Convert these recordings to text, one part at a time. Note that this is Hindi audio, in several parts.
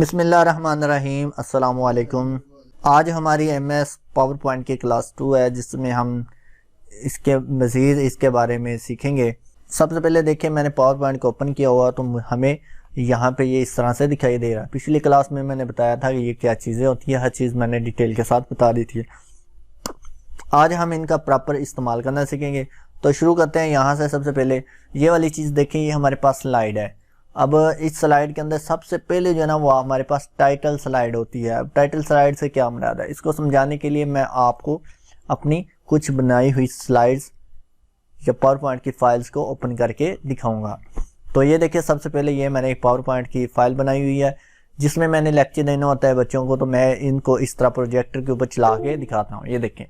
बिस्मिल्लाहिर्रहमानिर्रहीम अस्सलाम वालेकुम। आज हमारी एमएस पावर पॉइंट की क्लास 2 है जिसमें हम इसके बारे में सीखेंगे। सबसे पहले देखिए मैंने पावर पॉइंट को ओपन किया हुआ तो हमें यहाँ पे ये इस तरह से दिखाई दे रहा है। पिछली क्लास में मैंने बताया था कि ये क्या चीज़ें होती है, हर चीज़ मैंने डिटेल के साथ बता दी थी। आज हम इनका प्रॉपर इस्तेमाल करना सीखेंगे। तो शुरू करते हैं यहाँ से। सबसे पहले ये वाली चीज़ देखें, ये हमारे पास स्लाइड है। अब इस स्लाइड के अंदर सबसे पहले जो है ना वो हमारे पास टाइटल स्लाइड होती है। अब टाइटल स्लाइड से क्या मुराद है, इसको समझाने के लिए मैं आपको अपनी कुछ बनाई हुई स्लाइड्स या पावर पॉइंट की फाइल्स को ओपन करके दिखाऊंगा। तो ये देखिए, सबसे पहले ये मैंने एक पावर पॉइंट की फाइल बनाई हुई है जिसमें मैंने लेक्चर देना होता है बच्चों को। तो मैं इनको इस तरह प्रोजेक्टर के ऊपर चला के दिखाता हूँ। ये देखें,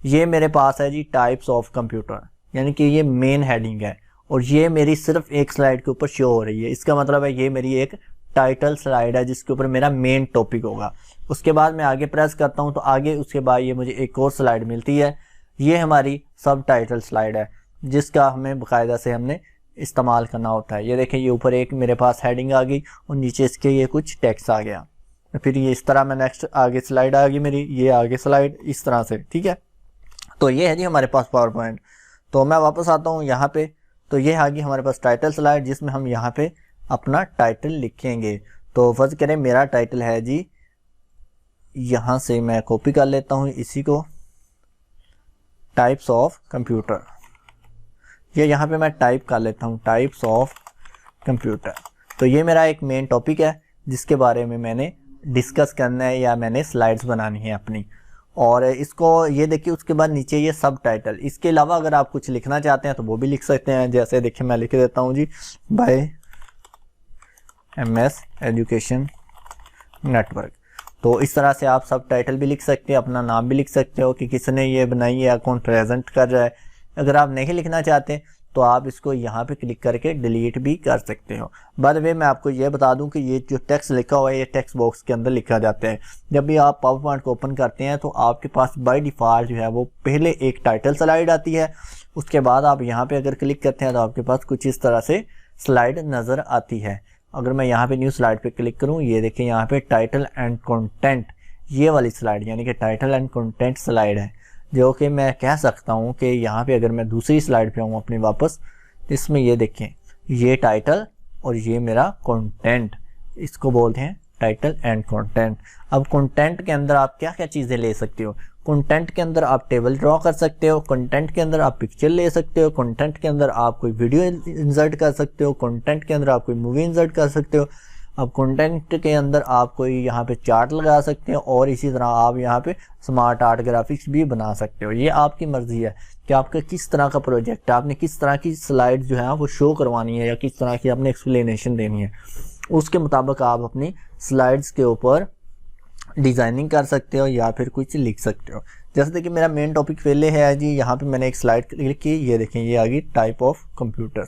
ये मेरे पास है जी टाइप्स ऑफ कंप्यूटर, यानी कि ये मेन हेडिंग है और ये मेरी सिर्फ एक स्लाइड के ऊपर शो हो रही है। इसका मतलब है ये मेरी एक टाइटल स्लाइड है जिसके ऊपर मेरा मेन टॉपिक होगा। उसके बाद मैं आगे प्रेस करता हूं तो आगे उसके बाद ये मुझे एक और स्लाइड मिलती है। ये हमारी सब टाइटल स्लाइड है जिसका हमें बाकायदा से हमने इस्तेमाल करना होता है। ये देखें, ये ऊपर एक मेरे पास हेडिंग आ गई और नीचे इसके ये कुछ टेक्स्ट आ गया। फिर ये इस तरह मैं नेक्स्ट आगे स्लाइड आ गई मेरी, ये आगे स्लाइड इस तरह से। ठीक है, तो ये है जी हमारे पास पावर पॉइंट। तो मैं वापस आता हूँ यहाँ पे। तो ये आ गई हमारे पास टाइटल स्लाइड जिसमें हम यहाँ पे अपना टाइटल लिखेंगे। तो फर्ज करें मेरा टाइटल है जी, यहाँ से मैं कॉपी कर लेता हूँ इसी को, टाइप्स ऑफ कंप्यूटर। ये यहाँ पे मैं टाइप कर लेता हूँ टाइप्स ऑफ कंप्यूटर। तो ये मेरा एक मेन टॉपिक है जिसके बारे में मैंने डिस्कस करना है या मैंने स्लाइड्स बनानी है अपनी। और इसको ये देखिए, उसके बाद नीचे ये सब टाइटल। इसके अलावा अगर आप कुछ लिखना चाहते हैं तो वो भी लिख सकते हैं। जैसे देखिए मैं लिख देता हूँ जी, बाय एमएस एजुकेशन नेटवर्क। तो इस तरह से आप सब टाइटल भी लिख सकते हैं, अपना नाम भी लिख सकते हो कि किसने ये बनाई है, कौन प्रेजेंट कर रहा है। अगर आप नहीं लिखना चाहते तो आप इसको यहाँ पे क्लिक करके डिलीट भी कर सकते हो। बाय द वे मैं आपको ये बता दूं कि ये जो टेक्स्ट लिखा हुआ है ये टेक्स्ट बॉक्स के अंदर लिखा जाता है। जब भी आप पावर पॉइंट को ओपन करते हैं तो आपके पास बाय डिफॉल्ट जो है वो पहले एक टाइटल स्लाइड आती है। उसके बाद आप यहाँ पे अगर क्लिक करते हैं तो आपके पास कुछ इस तरह से स्लाइड नज़र आती है। अगर मैं यहाँ पे न्यू स्लाइड पे क्लिक करूँ, ये देखिए यहाँ पे टाइटल एंड कंटेंट, ये वाली स्लाइड यानी कि टाइटल एंड कंटेंट स्लाइड है, जो कि मैं कह सकता हूँ कि यहाँ पे अगर मैं दूसरी स्लाइड पे आऊँ अपनी वापस, इसमें ये देखें ये टाइटल और ये मेरा कंटेंट, इसको बोलते हैं टाइटल एंड कंटेंट। अब कंटेंट के अंदर आप क्या क्या चीज़ें ले सकते हो। कंटेंट के अंदर आप टेबल ड्रॉ कर सकते हो, कंटेंट के अंदर आप पिक्चर ले सकते हो, कंटेंट के अंदर आप कोई वीडियो इंसर्ट कर सकते हो, कंटेंट के अंदर आप कोई मूवी इंसर्ट कर सकते हो। अब कंटेंट के अंदर आप कोई यहाँ पे चार्ट लगा सकते हो और इसी तरह आप यहाँ पे स्मार्ट आर्ट ग्राफिक्स भी बना सकते हो। ये आपकी मर्जी है कि आपका किस तरह का प्रोजेक्ट है, आपने किस तरह की स्लाइड जो है वो शो करवानी है या किस तरह की आपने एक्सप्लेनेशन देनी है। उसके मुताबिक आप अपनी स्लाइड्स के ऊपर डिज़ाइनिंग कर सकते हो या फिर कुछ लिख सकते हो। जैसे देखिए मेरा मेन टॉपिक पहले है जी, यहाँ पे मैंने एक स्लाइड क्लिक की, ये देखें ये आ गई टाइप ऑफ कंप्यूटर।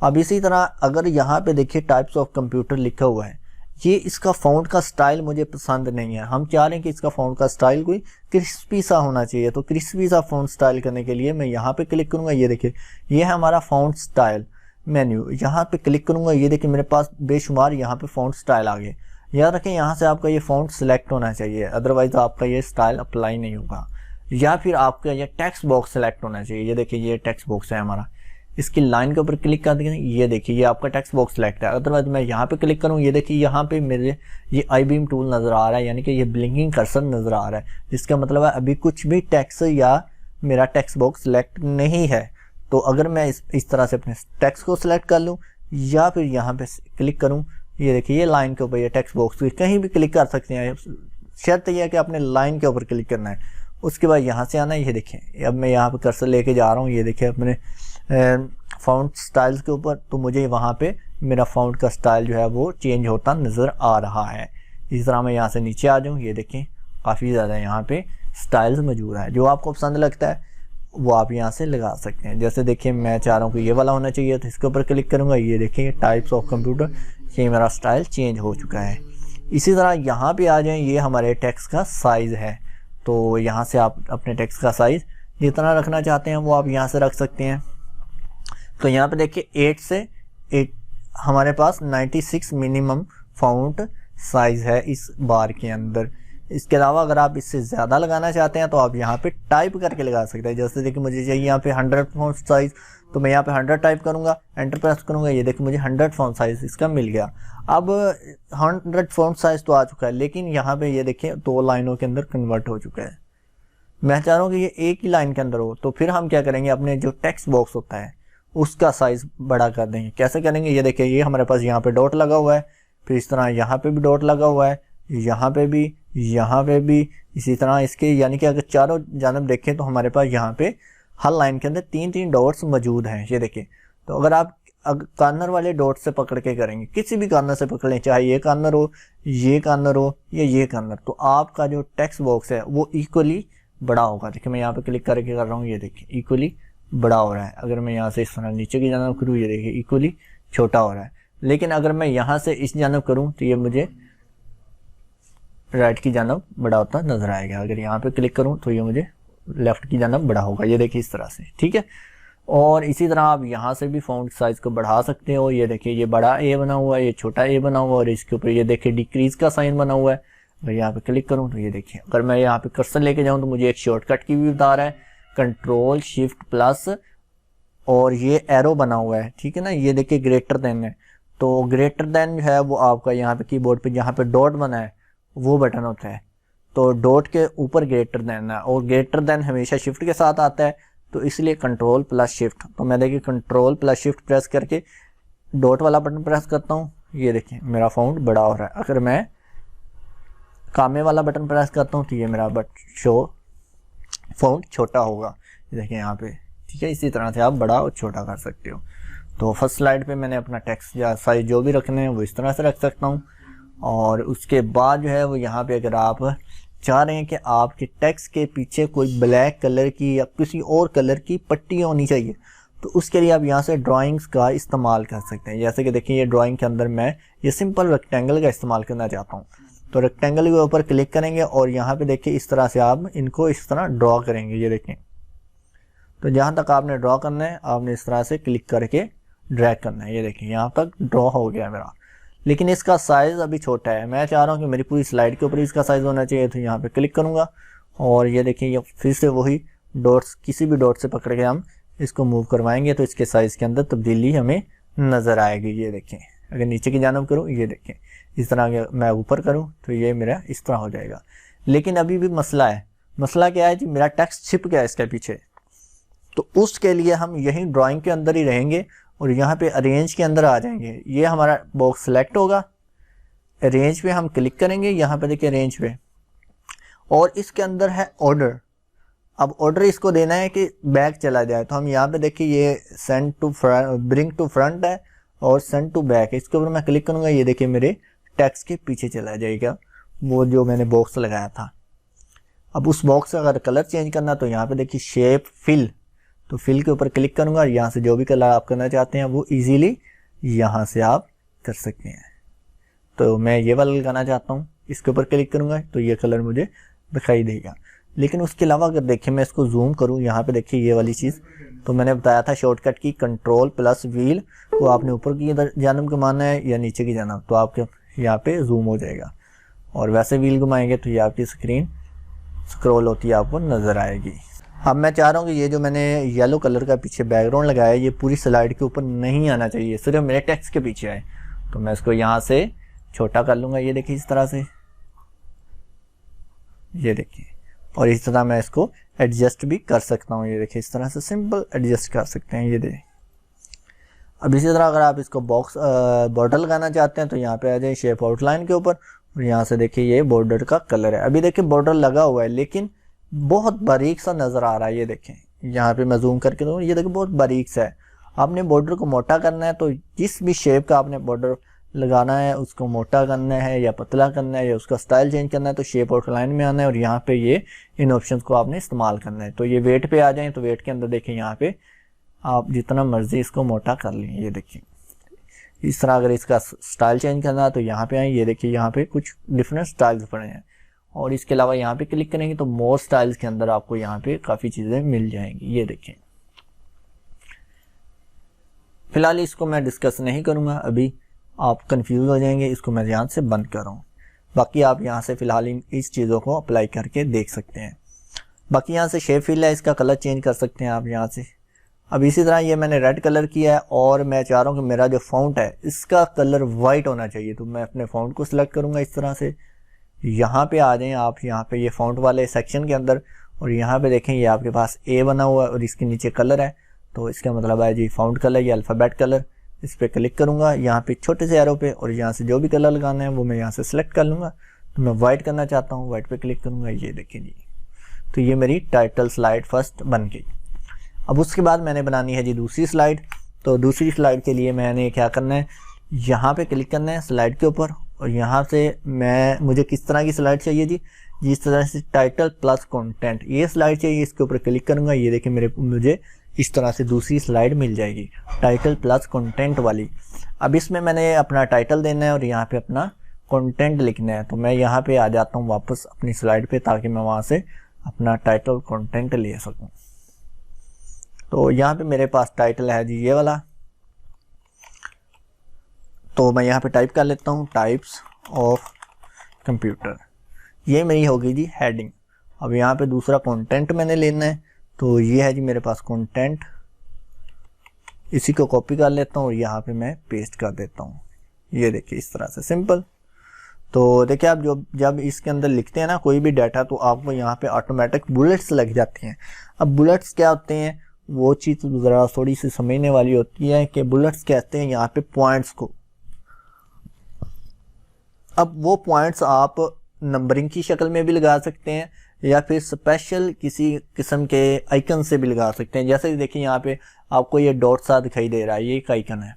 अब इसी तरह अगर यहाँ पे देखिए टाइप्स ऑफ कंप्यूटर लिखा हुआ है, ये इसका फ़ॉन्ट का स्टाइल मुझे पसंद नहीं है। हम चाह रहे हैं कि इसका फ़ॉन्ट का स्टाइल कोई क्रिस्पी सा होना चाहिए। तो क्रिस्पी सा फ़ॉन्ट स्टाइल करने के लिए मैं यहाँ पे क्लिक करूँगा, ये देखिए ये है हमारा फ़ॉन्ट स्टाइल मेन्यू। यहाँ पे क्लिक करूँगा, ये देखिए मेरे पास बेशुमार यहाँ पे फ़ॉन्ट स्टाइल आ गए। याद रखें यहाँ से आपका ये फ़ॉन्ट सेलेक्ट होना चाहिए, अदरवाइज़ आपका ये स्टाइल अप्लाई नहीं होगा। या फिर आपका ये टेक्स्ट बॉक्स सेलेक्ट होना चाहिए। ये देखिए ये टेक्स्ट बॉक्स है हमारा, इसकी लाइन के ऊपर क्लिक कर देंगे, ये देखिए ये आपका टेक्स्ट बॉक्स सेलेक्ट है। अदरवाइज मैं यहाँ पे क्लिक करूँ, ये देखिए यहाँ पे मेरे ये आई बीम टूल नज़र आ रहा है, यानी कि ये ब्लिंकिंग कर्सर नज़र आ रहा है, जिसका मतलब है अभी कुछ भी टेक्स्ट या मेरा टेक्स्ट बॉक्स सेलेक्ट नहीं है। तो अगर मैं इस तरह से अपने टेक्स्ट को सिलेक्ट कर लूँ या फिर यहाँ पे क्लिक करूँ, ये देखिए ये लाइन के ऊपर ये टेक्स्ट बॉक्स कहीं भी क्लिक कर सकते हैं। शर्त यह है कि आपने लाइन के ऊपर क्लिक करना है। उसके बाद यहाँ से आना है, ये देखें अब मैं यहाँ पे कर्सर लेके जा रहा हूँ, ये देखिए अपने फ़ॉन्ट स्टाइल्स के ऊपर। तो मुझे वहाँ पे मेरा फ़ॉन्ट का स्टाइल जो है वो चेंज होता नज़र आ रहा है। इस तरह मैं यहाँ से नीचे आ जाऊँ, ये देखें काफ़ी ज़्यादा यहाँ पे स्टाइल्स मौजूद है। जो आपको पसंद लगता है वो आप यहाँ से लगा सकते हैं। जैसे देखिए मैं चाह रहा हूँ कि ये वाला होना चाहिए, तो इसके ऊपर क्लिक करूँगा, ये देखिए टाइप्स ऑफ कंप्यूटर, ये मेरा स्टाइल चेंज हो चुका है। इसी तरह यहाँ पे आ जाएं, ये हमारे टेक्स्ट का साइज़ है। तो यहाँ से आप अपने टेक्स्ट का साइज़ जितना रखना चाहते हैं वो आप यहाँ से रख सकते हैं। तो यहाँ पे देखिए 8 से 8 हमारे पास 96 मिनिमम फाउंट साइज़ है इस बार के अंदर। इसके अलावा अगर आप इससे ज़्यादा लगाना चाहते हैं तो आप यहाँ पे टाइप करके लगा सकते हैं। जैसे देखिए मुझे चाहिए यहाँ पे 100 फॉन्ट साइज़, तो मैं यहाँ पे 100 टाइप करूँगा, एंटर प्रेस करूँगा, ये देखिए मुझे 100 फॉन्ट साइज़ इसका मिल गया। अब 100 फॉन्ट साइज़ तो आ चुका है, लेकिन यहाँ पे ये देखिए 2 लाइनों के अंदर कन्वर्ट हो चुका है। मैं चाह रहा हूँ कि ये एक ही लाइन के अंदर हो, तो फिर हम क्या करेंगे, अपने जो टेक्स्ट बॉक्स होता है उसका साइज़ बड़ा कर देंगे। कैसे करेंगे, ये देखिए ये हमारे पास यहाँ पे डॉट लगा हुआ है, फिर इस तरह यहाँ पे भी डॉट लगा हुआ है, यहाँ पे भी, यहाँ पे भी, इसी तरह इसके, यानी कि अगर चारों जानब देखें तो हमारे पास यहाँ पे हर लाइन के अंदर 3-3 डॉट्स मौजूद हैं। ये देखिए, तो अगर आप कॉर्नर वाले डॉट से पकड़ के करेंगे, किसी भी कॉर्नर से पकड़ लें, चाहे ये कॉर्नर हो, ये कॉर्नर हो या ये कॉर्नर, तो आपका जो टेक्स्ट बॉक्स है वो इक्वली बड़ा होगा। देखिए मैं यहाँ पे क्लिक करके कर रहा हूँ, ये देखिए इक्वली बड़ा हो रहा है। अगर मैं यहाँ से इस तरह नीचे की जानब करूँ, ये देखिए इक्वली छोटा हो रहा है। लेकिन अगर मैं यहाँ से इस जानब करूँ तो ये मुझे राइट की जानब बड़ा होता नजर आएगा। अगर यहाँ पे क्लिक करूँ तो ये मुझे लेफ्ट की जानब बड़ा होगा। ये देखिए इस तरह से, ठीक है। और इसी तरह आप यहाँ से भी फॉन्ट साइज को बढ़ा सकते हो। ये देखिए ये बड़ा ए बना हुआ है, ये छोटा ए बना हुआ है, और इसके ऊपर ये देखिए डिक्रीज का साइन बना हुआ है। अगर यहाँ पे क्लिक करूँ तो ये देखिए, अगर मैं यहाँ पे कर्सर लेके जाऊँ तो मुझे एक शॉर्टकट की भी बता रहा है, कंट्रोल शिफ्ट प्लस, और ये एरो बना हुआ है, ठीक है ना। ये देखिए ग्रेटर देन है, तो ग्रेटर देन जो है वो आपका यहाँ पे कीबोर्ड पे जहाँ पे डॉट बना है वो बटन होता है, तो डॉट के ऊपर ग्रेटर देन है, और ग्रेटर देन हमेशा शिफ्ट के साथ आता है, तो इसलिए कंट्रोल प्लस शिफ्ट। तो मैं देखिए कंट्रोल प्लस शिफ्ट प्रेस करके डॉट वाला बटन प्रेस करता हूँ, ये देखिए मेरा फॉन्ट बड़ा हो रहा है। अगर मैं कामे वाला बटन प्रेस करता हूँ तो ये मेरा शो फॉन्ट छोटा होगा, ये देखिए यहाँ पे, ठीक है। इसी तरह से आप बड़ा और छोटा कर सकते हो। तो फर्स्ट स्लाइड पे मैंने अपना टेक्स्ट या साइज जो भी रखने हैं वो इस तरह से रख सकता हूँ। और उसके बाद जो है वो यहाँ पे अगर आप चाह रहे हैं कि आपके टेक्स्ट के पीछे कोई ब्लैक कलर की या किसी और कलर की पट्टी होनी चाहिए, तो उसके लिए आप यहाँ से ड्राइंग्स का इस्तेमाल कर सकते हैं। जैसे कि देखिए ये ड्राइंग के अंदर मैं ये सिंपल रेक्टेंगल का इस्तेमाल करना चाहता हूँ, तो रेक्टेंगल के ऊपर क्लिक करेंगे और यहाँ पे देखिए इस तरह से आप इनको इस तरह ड्रॉ करेंगे। ये देखें, तो जहाँ तक आपने ड्रॉ करना है आपने इस तरह से क्लिक करके ड्रैग करना है। ये देखिए यहाँ तक ड्रॉ हो गया मेरा, लेकिन इसका साइज़ अभी छोटा है। मैं चाह रहा हूँ कि मेरी पूरी स्लाइड के ऊपर इसका साइज़ होना चाहिए, तो यहाँ पे क्लिक करूँगा और ये देखिए ये फिर से वही डॉट्स, किसी भी डॉट से पकड़ के हम इसको मूव करवाएंगे तो इसके साइज़ के अंदर तब्दीली हमें नज़र आएगी। ये देखें, अगर नीचे की जानब करूँ, ये देखें इस तरह मैं ऊपर करूँ तो ये मेरा इस तरह हो जाएगा। लेकिन अभी भी मसला है। मसला क्या है जी, मेरा टेक्स्ट छिप गया इसके पीछे, तो उसके लिए हम यहीं ड्राइंग के अंदर ही रहेंगे और यहाँ पे अरेंज के अंदर आ जाएंगे। ये हमारा बॉक्स सेलेक्ट होगा, अरेंज पे हम क्लिक करेंगे, यहाँ पे देखिए अरेंज पे, और इसके अंदर है ऑर्डर। अब ऑर्डर इसको देना है कि बैक चला जाए, तो हम यहाँ पे देखिए ये send to front, bring to front है और सेंड टू बैक है। इसके ऊपर मैं क्लिक करूँगा, ये देखिए मेरे टेक्स्ट के पीछे चला जाएगा वो जो मैंने बॉक्स लगाया था। अब उस बॉक्स का अगर कलर चेंज करना तो यहाँ पे देखिए शेप फिल, तो फिल के ऊपर क्लिक करूंगा, यहाँ से जो भी कलर आप करना चाहते हैं वो इजीली यहाँ से आप कर सकते हैं। तो मैं ये वाला लगाना चाहता हूँ, इसके ऊपर क्लिक करूंगा तो ये कलर मुझे दिखाई देगा। लेकिन उसके अलावा अगर देखिए मैं इसको जूम करूँ, यहाँ पे देखिए ये वाली चीज़, तो मैंने बताया था शॉर्टकट की कंट्रोल प्लस व्हील, वो आपने ऊपर की जानब घुमाना है या नीचे की जानब, तो आपके यहाँ पे जूम हो जाएगा। और वैसे व्हील घुमाएंगे तो ये आपकी स्क्रीन स्क्रॉल होती है आपको नज़र आएगी। अब मैं चाह रहा हूँ कि ये जो मैंने येलो कलर का पीछे बैकग्राउंड लगाया है ये पूरी स्लाइड के ऊपर नहीं आना चाहिए, सिर्फ मेरे टेक्स्ट के पीछे आए। तो मैं इसको यहाँ से छोटा कर लूँगा, ये देखिए इस तरह से, ये देखिए, और इस तरह मैं इसको एडजस्ट भी कर सकता हूँ। ये देखिए इस तरह से सिंपल एडजस्ट कर सकते हैं। ये देखिए, अब इसी तरह अगर आप इसको बॉक्स बॉर्डर लगाना चाहते हैं तो यहाँ पे आ जाए शेप आउटलाइन के ऊपर, और यहाँ से देखिए ये बॉर्डर का कलर है। अभी देखिए बॉर्डर लगा हुआ है लेकिन बहुत बारीक सा नज़र आ रहा है। ये देखें, यहाँ पे मैं जूम करके दूँ, ये देखिए बहुत बारीक सा है। आपने बॉर्डर को मोटा करना है तो जिस भी शेप का आपने बॉर्डर लगाना है उसको मोटा करना है या पतला करना है या उसका स्टाइल चेंज करना है तो शेप आउटलाइन में आना है और यहाँ पे ये इन ऑप्शंस को आपने इस्तेमाल करना है। तो ये वेट पे आ जाएं तो वेट के अंदर देखें यहाँ पे आप जितना मर्जी इसको मोटा कर लें। ये देखिए इस तरह अगर इसका स्टाइल चेंज करना है तो यहाँ पे आए, ये देखिए यहाँ पे कुछ डिफरेंट स्टाइल्स पड़े हैं और इसके अलावा यहाँ पे क्लिक करेंगे तो मोर स्टाइल्स के अंदर आपको यहाँ पे काफ़ी चीज़ें मिल जाएंगी। ये देखें, फिलहाल इसको मैं डिस्कस नहीं करूँगा, अभी आप कंफ्यूज हो जाएंगे, इसको मैं ध्यान से बंद कर रहा हूँ। बाकी आप यहाँ से फ़िलहाल इस चीज़ों को अप्लाई करके देख सकते हैं। बाकी यहाँ से शेप फिल है, इसका कलर चेंज कर सकते हैं आप यहाँ से। अब इसी तरह ये मैंने रेड कलर किया है और मैं चाह रहा हूँ कि मेरा जो फ़ॉन्ट है इसका कलर वाइट होना चाहिए, तो मैं अपने फ़ॉन्ट को सिलेक्ट करूँगा इस तरह से। यहाँ पे आ जाएं आप, यहाँ पे ये फ़ॉन्ट वाले सेक्शन के अंदर, और यहाँ पे देखें ये आपके पास ए बना हुआ है और इसके नीचे कलर है, तो इसका मतलब है जी फ़ॉन्ट कलर या अल्फ़ाबेट कलर। इस पर क्लिक करूँगा यहाँ पे छोटे से एरो पे, और यहाँ से जो भी कलर लगाना है वो मैं यहाँ से सिलेक्ट कर लूँगा। तो मैं वाइट करना चाहता हूँ, वाइट पे क्लिक करूँगा, ये देखिए जी। तो ये मेरी टाइटल स्लाइड फर्स्ट बन गई। अब उसके बाद मैंने बनानी है जी दूसरी स्लाइड। तो दूसरी स्लाइड के लिए मैंने क्या करना है, यहाँ पे क्लिक करना है स्लाइड के ऊपर, और यहाँ से मुझे किस तरह की स्लाइड चाहिए जी, जिस तरह से टाइटल प्लस कंटेंट ये स्लाइड चाहिए। इसके ऊपर क्लिक करूँगा, ये देखिए मुझे इस तरह से दूसरी स्लाइड मिल जाएगी टाइटल प्लस कंटेंट वाली। अब इसमें मैंने अपना टाइटल देना है और यहाँ पे अपना कंटेंट लिखना है। तो मैं यहाँ पे आ जाता हूँ वापस अपनी स्लाइड पे, ताकि मैं वहाँ से अपना टाइटल कंटेंट ले सकूँ। तो यहाँ पे मेरे पास टाइटल है जी ये वाला, तो मैं यहाँ पे टाइप कर लेता हूँ टाइप्स ऑफ कंप्यूटर, ये मेरी होगी जी हेडिंग। अब यहाँ पे दूसरा कंटेंट मैंने लेना है, तो ये है जी मेरे पास कंटेंट, इसी को कॉपी कर लेता हूँ और यहाँ पे मैं पेस्ट कर देता हूँ। ये देखिए इस तरह से सिंपल। तो देखिए आप जब इसके अंदर लिखते हैं ना कोई भी डाटा, तो आपको यहाँ पे ऑटोमेटिक बुलेट्स लग जाती हैं। अब बुलेट्स क्या होते हैं, वो चीज़ ज़रा थोड़ी सी समझने वाली होती है कि बुलेट्स कहते हैं यहाँ पे पॉइंट्स को। अब वो पॉइंट्स आप नंबरिंग की शक्ल में भी लगा सकते हैं या फिर स्पेशल किसी किस्म के आइकन से भी लगा सकते हैं। जैसे देखिए यहाँ पे आपको ये डॉट सा दिखाई दे रहा है, ये एक आइकन है।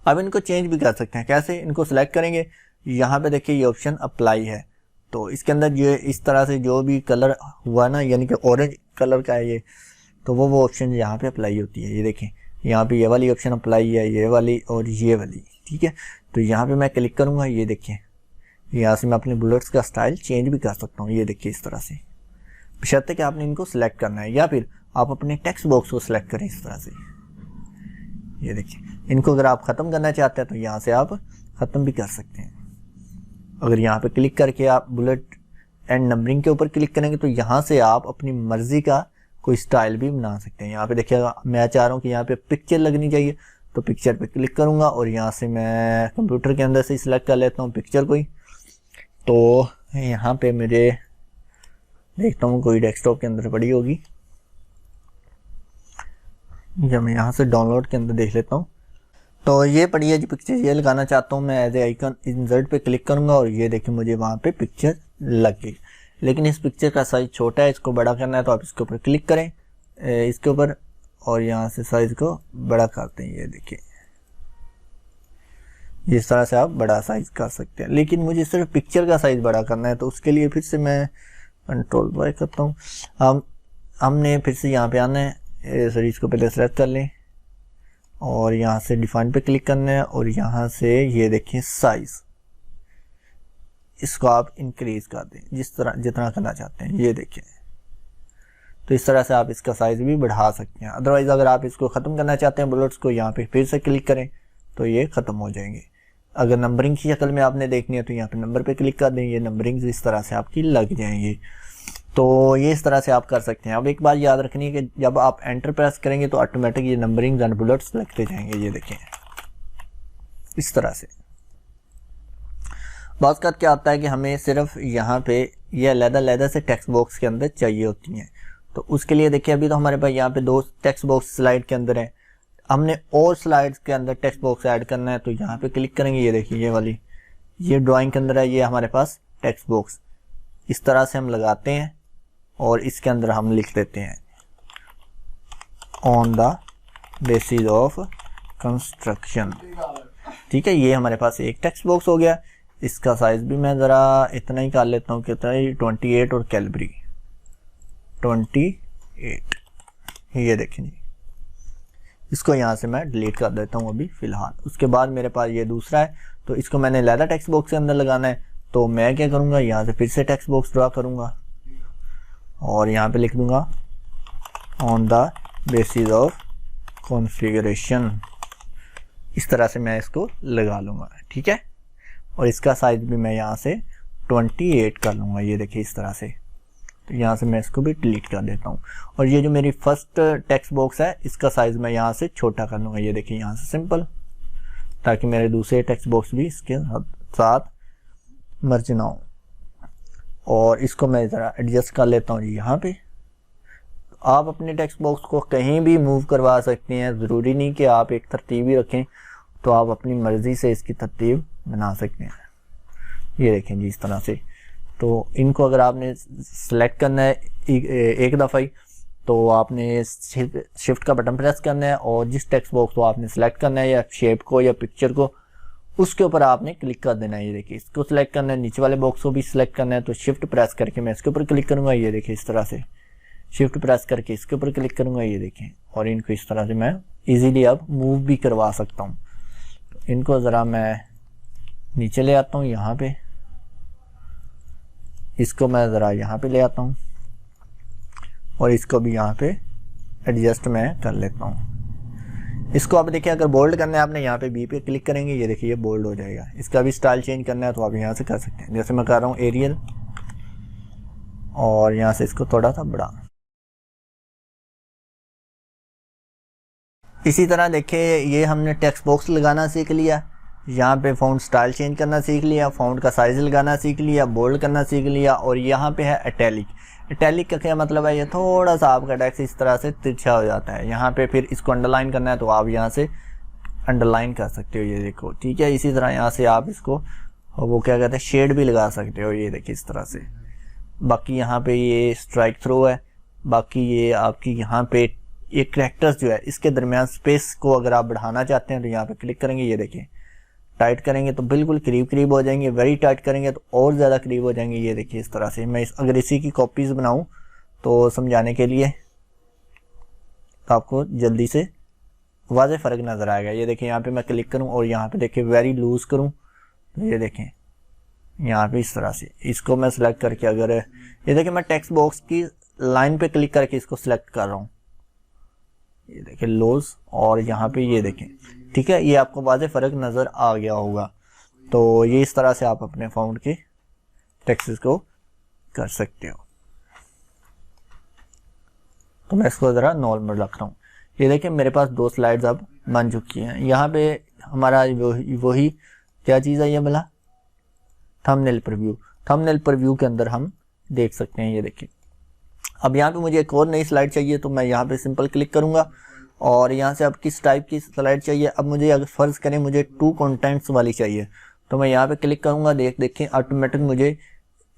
अब इनको चेंज भी कर सकते हैं। कैसे, इनको सिलेक्ट करेंगे, यहाँ पे देखिए ये ऑप्शन अप्लाई है, तो इसके अंदर जो इस तरह से जो भी कलर हुआ ना, यानी कि ऑरेंज कलर का है ये, तो वो ऑप्शन यहाँ पे अप्लाई होती है। ये देखें यहाँ पे ये वाली ऑप्शन अप्लाई है, ये वाली और ये वाली, ठीक है। तो यहाँ पे मैं क्लिक करूँगा, ये देखिए यहाँ से मैं अपने बुलेट्स का स्टाइल चेंज भी कर सकता हूँ। ये देखिए इस तरह से, बशर्ते कि आपने इनको सिलेक्ट करना है, या फिर आप अपने टेक्स्ट बॉक्स को सिलेक्ट करें इस तरह से। ये देखिए इनको अगर आप ख़त्म करना चाहते हैं तो यहाँ से आप ख़त्म भी कर सकते हैं। अगर यहाँ पे क्लिक करके आप बुलेट एंड नंबरिंग के ऊपर क्लिक करेंगे तो यहाँ से आप अपनी मर्जी का कोई स्टाइल भी बना सकते हैं। यहाँ पे देखिएगा मैं चाह रहा हूँ कि यहाँ पे पिक्चर लगनी चाहिए, तो पिक्चर पे क्लिक करूँगा और यहाँ से मैं कंप्यूटर के अंदर से सिलेक्ट कर लेता हूँ पिक्चर कोई। तो यहाँ पे मुझे देखता हूँ कोई डेस्कटॉप के अंदर पड़ी होगी, या मैं यहाँ से डाउनलोड के अंदर देख लेता हूँ। तो ये पड़ी है जी पिक्चर, ये लगाना चाहता हूँ मैं एज ए आइकन। इंसर्ट पे क्लिक करूँगा और ये देखिए मुझे वहाँ पे पिक्चर लग गई। लेकिन इस पिक्चर का साइज़ छोटा है, इसको बड़ा करना है तो आप इसके ऊपर क्लिक करें, इसके ऊपर, और यहाँ से साइज़ को बड़ा करते हैं। ये देखिए इस तरह से आप बड़ा साइज़ कर सकते हैं। लेकिन मुझे सिर्फ पिक्चर का साइज़ बड़ा करना है, तो उसके लिए फिर से मैं कंट्रोल वाई करता हूँ। हमने फिर से यहाँ पे आना है, सॉरी इसको पहले सेलेक्ट कर लें और यहाँ से डिफाइन पे क्लिक करना है, और यहाँ से ये देखिए साइज़, इसको आप इंक्रीज कर दें जितना करना चाहते हैं। ये देखिए तो इस तरह से आप इसका साइज़ भी बढ़ा सकते हैं। अदरवाइज़ अगर आप इसको ख़त्म करना चाहते हैं बुलेट्स को, यहाँ पे फिर से क्लिक करें तो ये ख़त्म हो जाएंगे। अगर नंबरिंग की शक्ल में आपने देखनी है तो यहाँ पे नंबर पे क्लिक कर दें, ये नंबरिंग इस तरह से आपकी लग जाएंगी। तो ये इस तरह से आप कर सकते हैं। अब एक बात याद रखनी है कि जब आप एंटर प्रेस करेंगे तो ऑटोमेटिक ये नंबरिंग एंड बुलेट्स लगते जाएंगे। ये देखें इस तरह से। बात का क्या होता है कि हमें सिर्फ यहाँ पे ये अलग-अलग से टेक्स्ट बॉक्स के अंदर चाहिए होती हैं, तो उसके लिए देखिए अभी तो हमारे पास यहाँ पे 2 टेक्स्ट बॉक्स स्लाइड के अंदर है। हमने और स्लाइड्स के अंदर टेक्स्ट बॉक्स ऐड करना है, तो यहाँ पे क्लिक करेंगे। ये देखिए ये वाली, ये ड्राइंग के अंदर है, ये हमारे पास टेक्स्ट बॉक्स इस तरह से हम लगाते हैं और इसके अंदर हम लिख देते हैं on the basis of construction. ठीक है, ये हमारे पास एक टेक्स्ट बॉक्स हो गया। इसका साइज भी मैं ज़रा इतना ही कर लेता हूँ, कितना ही 28 और कैलबरी 28। ये देखें जी, इसको यहाँ से मैं डिलीट कर देता हूँ अभी फ़िलहाल। उसके बाद मेरे पास ये दूसरा है, तो इसको मैंने लैदा टेक्स्ट बॉक्स के अंदर लगाना है। तो मैं क्या करूँगा, यहाँ से फिर से टेक्स्ट बॉक्स ड्रा करूँगा और यहाँ पे लिख दूँगा on the basis of configuration. इस तरह से मैं इसको लगा लूँगा, ठीक है। और इसका साइज भी मैं यहाँ से 28 कर लूँगा। ये देखिए इस तरह से। तो यहाँ से मैं इसको भी डिलीट कर देता हूँ। और ये जो मेरी फर्स्ट टेक्स्ट बॉक्स है इसका साइज मैं यहाँ से छोटा कर लूँगा। ये देखिए यहाँ से सिंपल, ताकि मेरे दूसरे टेक्स्ट बॉक्स भी इसके साथ मर्ज ना हो। और इसको मैं ज़रा एडजस्ट कर लेता हूँ जी यहाँ पे। आप अपने टेक्स्ट बॉक्स को कहीं भी मूव करवा सकते हैं, ज़रूरी नहीं कि आप एक तरतीब ही रखें, तो आप अपनी मर्ज़ी से इसकी तरतीब बना सकते हैं। ये देखें जी इस तरह से। तो इनको अगर आपने सेलेक्ट करना है एक दफ़ा ही, तो आपने शिफ्ट का बटन प्रेस करना है और जिस टेक्स्ट बॉक्स को आपने सेलेक्ट करना है या शेप को या पिक्चर को, उसके ऊपर आपने क्लिक कर देना है। ये देखिए इसको सिलेक्ट करना है, नीचे वाले बॉक्स को भी सिलेक्ट करना है। तो शिफ्ट प्रेस करके मैं इसके ऊपर क्लिक करूँगा। ये देखिए इस तरह से शिफ्ट प्रेस करके इसके ऊपर क्लिक करूँगा। ये देखें, और इनको इस तरह से मैं इजीली अब मूव भी करवा सकता हूँ। इनको ज़रा मैं नीचे ले आता हूँ यहाँ पे, इसको मैं ज़रा यहाँ पे ले आता हूँ और इसको भी यहाँ पे एडजस्ट मैं कर लेता हूँ। इसको आप देखिए अगर बोल्ड करना है आपने यहाँ पे बी पे क्लिक करेंगे, ये देखिए ये बोल्ड हो जाएगा। इसका भी स्टाइल चेंज करना है तो आप यहाँ से कर सकते हैं। जैसे मैं कर रहा हूँ एरियल, और यहाँ से इसको थोड़ा सा बढ़ा। इसी तरह देखिए ये हमने टेक्स्ट बॉक्स लगाना सीख लिया, यहाँ पे फ़ॉन्ट स्टाइल चेंज करना सीख लिया, फ़ॉन्ट का साइज़ लगाना सीख लिया, बोल्ड करना सीख लिया। और यहाँ पे है इटैलिक। इटैलिक का क्या मतलब है, ये थोड़ा सा आपका टेक्स्ट इस तरह से तिरछा हो जाता है। यहाँ पे फिर इसको अंडरलाइन करना है तो आप यहाँ से अंडरलाइन कर सकते हो। ये देखो ठीक है। इसी तरह यहाँ से आप इसको वो क्या कहते हैं शेड भी लगा सकते हो। ये देखिए इस तरह से। बाकी यहाँ पे ये स्ट्राइक थ्रो है। बाकी ये आपकी यहाँ पे ये करैक्टर्स जो है इसके दरमियान स्पेस को अगर आप बढ़ाना चाहते हैं तो यहाँ पे क्लिक करेंगे। ये देखिए टाइट करेंगे तो बिल्कुल करीब करीब हो जाएंगे, वेरी टाइट करेंगे तो और ज़्यादा करीब हो जाएंगे। ये देखिए इस तरह से। मैं अगर इसी की कॉपीज़ बनाऊं तो समझाने के लिए तो आपको जल्दी से वाज़े फ़र्क नज़र आएगा। ये देखिए यहाँ पे मैं क्लिक करूँ और यहाँ पे देखिए वेरी लूज़ करूँ तो ये देखें यहाँ पे इस तरह से। इसको मैं सिलेक्ट करके अगर ये देखिए मैं टेक्स्ट बॉक्स की लाइन पे क्लिक करके इसको सिलेक्ट कर रहा हूँ। ये देखें लोज, और यहाँ पे ये देखें ठीक है। ये आपको वाज़े फ़र्क नज़र आ गया होगा। तो ये इस तरह से आप अपने फ़ॉन्ट के टेक्स्ट को कर सकते हो। तो मैं इसको ज़रा नॉर्मल रख रहा हूँ। ये देखें मेरे पास 2 स्लाइड्स अब बन चुकी हैं। यहाँ पे हमारा वही क्या चीज़ है ये भला, थंबनेल प्रीव्यू। थंबनेल प्रीव्यू के अंदर हम देख सकते हैं। ये देखिए अब यहाँ पे मुझे एक और नई स्लाइड चाहिए तो मैं यहाँ पे सिंपल क्लिक करूँगा और यहाँ से अब किस टाइप की स्लाइड चाहिए। अब मुझे अगर फ़र्ज़ करें मुझे 2 कंटेंट्स वाली चाहिए तो मैं यहाँ पे क्लिक करूँगा। देखें ऑटोमेटिक मुझे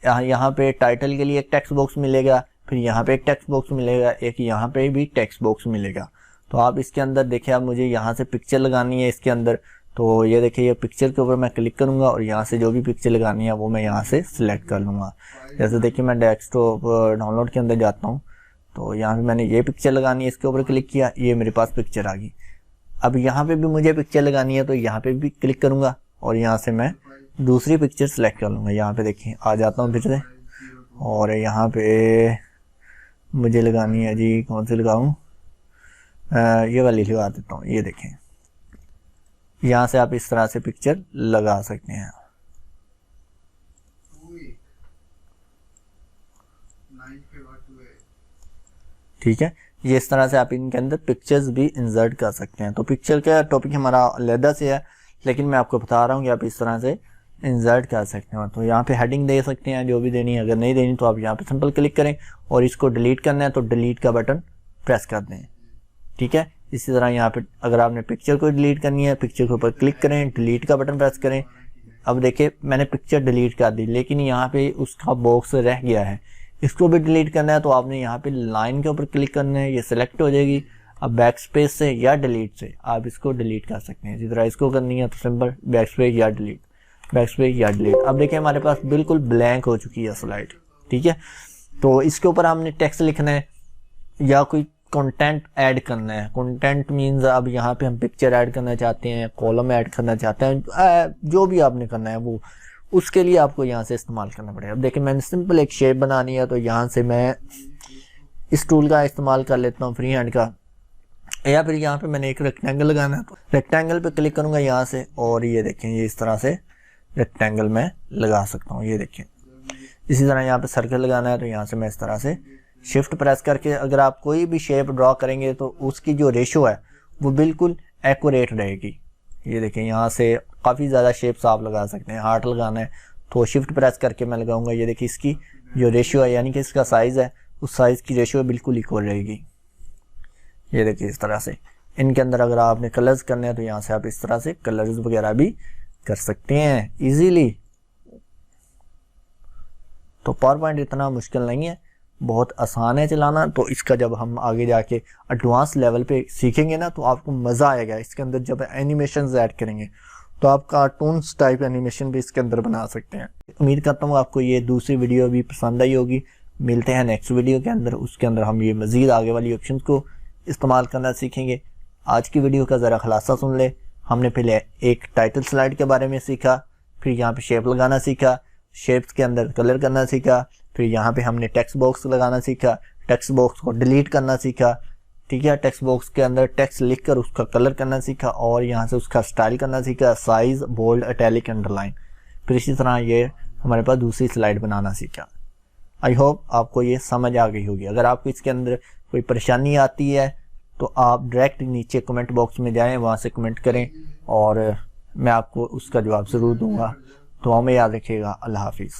यहाँ पे टाइटल के लिए एक टेक्स्ट बॉक्स मिलेगा, फिर यहाँ पे एक टेक्स्ट बॉक्स मिलेगा, एक यहाँ पे भी टेक्स्ट बॉक्स मिलेगा। तो आप इसके अंदर देखिए अब मुझे यहाँ से पिक्चर लगानी है इसके अंदर। तो ये देखिए ये पिक्चर के ऊपर मैं क्लिक करूँगा और यहाँ से जो भी पिक्चर लगानी है वो मैं यहाँ से सिलेक्ट कर लूँगा। जैसे देखिए मैं डेस्कटॉप डाउनलोड के अंदर जाता हूँ तो यहाँ पे मैंने ये पिक्चर लगानी है, इसके ऊपर क्लिक किया, ये मेरे पास पिक्चर आ गई। अब यहाँ पे भी मुझे पिक्चर लगानी है तो यहाँ पे भी क्लिक करूँगा और यहाँ से मैं दूसरी पिक्चर सेलेक्ट कर लूँगा। यहाँ पे देखिए आ जाता हूँ फिर से, और यहाँ पे मुझे लगानी है जी, कौन सी लगाऊँ, ये वाली लगा देता हूँ। ये देखें यहाँ से आप इस तरह से पिक्चर लगा सकते हैं। ठीक है, ये इस तरह से आप इनके अंदर पिक्चर्स भी इंसर्ट कर सकते हैं। तो पिक्चर का टॉपिक हमारा अलग से है, लेकिन मैं आपको बता रहा हूँ कि आप इस तरह से इंसर्ट कर सकते हैं। तो यहाँ पे हेडिंग दे सकते हैं जो भी देनी है, अगर नहीं देनी तो आप यहाँ पे सिंपल क्लिक करें और इसको डिलीट करना है तो डिलीट का बटन प्रेस कर दें। ठीक है, इसी तरह यहाँ पे अगर आपने पिक्चर को डिलीट करनी है, पिक्चर के ऊपर क्लिक करें, डिलीट का बटन प्रेस करें। अब देखिए मैंने पिक्चर डिलीट कर दी, लेकिन यहाँ पे उसका बॉक्स रह गया है, इसको भी डिलीट करना है तो आपने यहाँ पे लाइन के ऊपर क्लिक करना है, ये सिलेक्ट हो जाएगी। अब बैक स्पेस से या डिलीट से आप इसको डिलीट कर सकते हैं। इसी तरह इसको करनी है तो सिंपल बैक स्पेस या डिलीट, बैक स्पेस या डिलीट। अब देखिए हमारे पास बिल्कुल ब्लैंक हो चुकी है स्लाइड। ठीक है, तो इसके ऊपर हमने टेक्स्ट लिखना है या कोई कंटेंट ऐड करना है। कंटेंट मींस अब यहाँ पे हम पिक्चर ऐड करना चाहते हैं, कॉलम ऐड करना चाहते हैं, जो भी आपने करना है वो उसके लिए आपको यहाँ से इस्तेमाल करना पड़ेगा। अब देखिए मैंने सिंपल एक शेप बनानी है तो यहाँ से मैं इस टूल का इस्तेमाल कर लेता हूँ, फ्री हैंड का। या फिर यहाँ पे मैंने एक रेक्टेंगल लगाना है तो रेक्टेंगल पे क्लिक करूँगा यहाँ से, और ये देखें ये इस तरह से रेक्टेंगल में लगा सकता हूँ। ये देखिए, इसी तरह यहाँ पे सर्कल लगाना है तो यहाँ से मैं इस तरह से शिफ्ट प्रेस करके अगर आप कोई भी शेप ड्रॉ करेंगे तो उसकी जो रेशो है वो बिल्कुल एक्यूरेट रहेगी। ये देखिए, यहाँ से काफ़ी ज़्यादा शेप्स आप लगा सकते हैं। हार्ट लगाना है तो शिफ्ट प्रेस करके मैं लगाऊंगा। ये देखिए, इसकी जो रेशियो है यानी कि इसका साइज़ है उस साइज़ की रेशियो बिल्कुल इक्वल रहेगी। ये देखिए, इस तरह से इनके अंदर अगर आपने कलर्स करने हैं तो यहाँ से आप इस तरह से कलर्स वगैरह भी कर सकते हैं इजीली। तो पावर पॉइंट इतना मुश्किल नहीं है, बहुत आसान है चलाना। तो इसका जब हम आगे जाके एडवांस लेवल पे सीखेंगे ना तो आपको मज़ा आएगा। इसके अंदर जब एनिमेशन ऐड करेंगे तो आप कार्टून्स टाइप एनिमेशन भी इसके अंदर बना सकते हैं। उम्मीद करता हूँ आपको ये दूसरी वीडियो भी पसंद आई होगी। मिलते हैं नेक्स्ट वीडियो के अंदर, उसके अंदर हम ये मज़ीद आगे वाली ऑप्शन को इस्तेमाल करना सीखेंगे। आज की वीडियो का ज़रा खुलासा सुन ले। हमने पहले एक टाइटल स्लाइड के बारे में सीखा, फिर यहाँ पे शेप लगाना सीखा, शेप्स के अंदर कलर करना सीखा, फिर यहाँ पे हमने टेक्स्ट बॉक्स लगाना सीखा, टेक्स्ट बॉक्स को डिलीट करना सीखा, ठीक है। टेक्स्ट बॉक्स के अंदर टेक्स्ट लिखकर उसका कलर करना सीखा और यहाँ से उसका स्टाइल करना सीखा, साइज, बोल्ड, इटैलिक, अंडरलाइन। फिर इसी तरह ये हमारे पास दूसरी स्लाइड बनाना सीखा। आई होप आपको ये समझ आ गई होगी। अगर आपको इसके अंदर कोई परेशानी आती है तो आप डायरेक्ट नीचे कमेंट बॉक्स में जाएं, वहाँ से कमेंट करें और मैं आपको उसका जवाब ज़रूर दूंगा। दुआ में याद रखिएगा। अल्लाह हाफिज़।